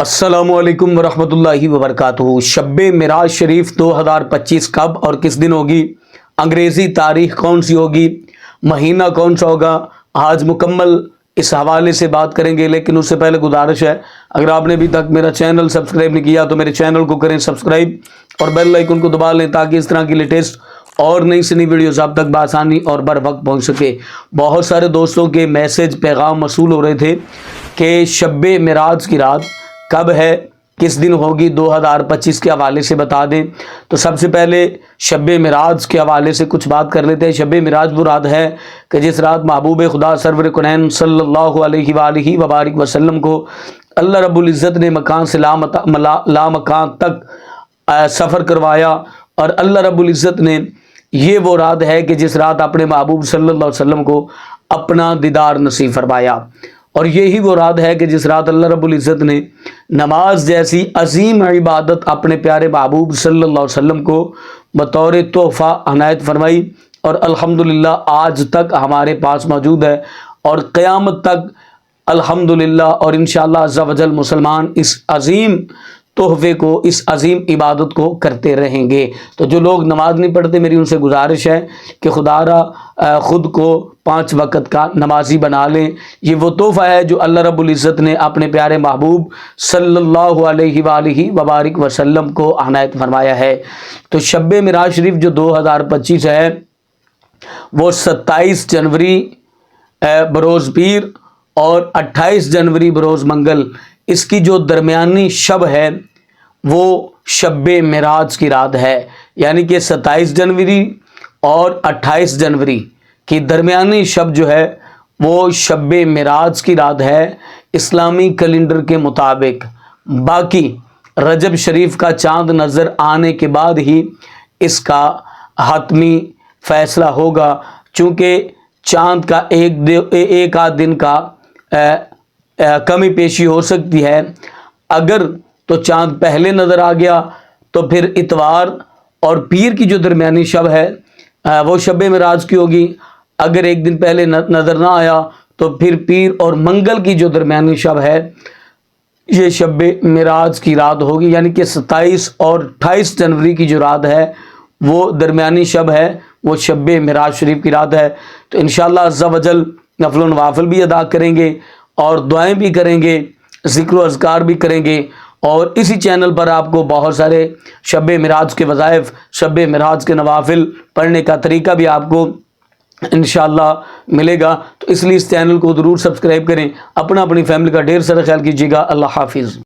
السلام علیکم ورحمۃ اللہ وبرکاتہ۔ شب معراج شریف 2025 کب اور کس دن ہوگی؟ انگریزی تاریخ کون سی ہوگی؟ مہینہ کون سا ہوگا؟ آج مکمل اس حوالے سے بات کریں گے، لیکن اس سے پہلے گزارش ہے، اگر آپ نے ابھی تک میرا چینل سبسکرائب نہیں کیا تو میرے چینل کو کریں سبسکرائب اور بیل آئیکن کو دبا لیں تاکہ اس طرح کی لیٹسٹ اور نئی سے نئی ویڈیوز آپ تک بآسانی اور بر وقت پہنچ سکے۔ بہت سارے دوستوں کے میسج پیغام موصول ہو رہے تھے کہ شب معراج کی رات کب ہے، کس دن ہوگی، 2025 کے حوالے سے بتا دیں۔ تو سب سے پہلے شب معراج کے حوالے سے کچھ بات کر لیتے ہیں۔ شب معراج وہ رات ہے کہ جس رات محبوب خدا سرور کونین صلی اللہ علیہ وآلہ وبارک وسلم کو اللہ رب العزت نے مکان سے لامکان تک سفر کروایا، اور اللہ رب العزت نے یہ وہ رات ہے کہ جس رات اپنے محبوب صلی اللہ علیہ وسلم کو اپنا دیدار نصیب فرمایا، اور یہی وہ رات ہے کہ جس رات اللہ رب العزت نے نماز جیسی عظیم عبادت اپنے پیارے محبوب صلی اللہ علیہ وسلم کو بطور تحفہ عنایت فرمائی، اور الحمدللہ آج تک ہمارے پاس موجود ہے، اور قیامت تک الحمدللہ اور انشاءاللہ عز و جل مسلمان اس عظیم تحفے کو، اس عظیم عبادت کو کرتے رہیں گے۔ تو جو لوگ نماز نہیں پڑھتے، میری ان سے گزارش ہے کہ خدا را خود کو 5 وقت کا نمازی بنا لیں۔ یہ وہ تحفہ ہے جو اللہ رب العزت نے اپنے پیارے محبوب صلی اللہ علیہ وآلہ وبارک وسلم کو عنایت فرمایا ہے۔ تو شب معراج شریف جو 2025 ہے وہ 27 جنوری بروز پیر اور 28 جنوری بروز منگل، اس کی جو درمیانی شب ہے وہ شب معراج کی رات ہے، یعنی کہ 27 جنوری اور 28 جنوری کی درمیانی شب جو ہے وہ شب معراج کی رات ہے اسلامی کیلنڈر کے مطابق۔ باقی رجب شریف کا چاند نظر آنے کے بعد ہی اس کا حتمی فیصلہ ہوگا، چونکہ چاند کا ایک آدھ دن کا کمی پیشی ہو سکتی ہے۔ اگر تو چاند پہلے نظر آ گیا تو پھر اتوار اور پیر کی جو درمیانی شب ہے وہ شب معراج کی ہوگی، اگر ایک دن پہلے نظر نہ آیا تو پھر پیر اور منگل کی جو درمیانی شب ہے یہ شب معراج کی رات ہوگی، یعنی کہ 27 اور 28 جنوری کی جو رات ہے وہ درمیانی شب ہے، وہ شب معراج شریف کی رات ہے۔ تو انشاءاللہ عز و جل نفل و نوافل بھی ادا کریں گے اور دعائیں بھی کریں گے، ذکر و اذکار بھی کریں گے، اور اسی چینل پر آپ کو بہت سارے شب معراج کے وظائف، شب معراج کے نوافل پڑھنے کا طریقہ بھی آپ کو انشاءاللہ ملے گا۔ تو اس لیے اس چینل کو ضرور سبسکرائب کریں، اپنی فیملی کا ڈھیر سارا خیال کیجیے گا۔ اللہ حافظ۔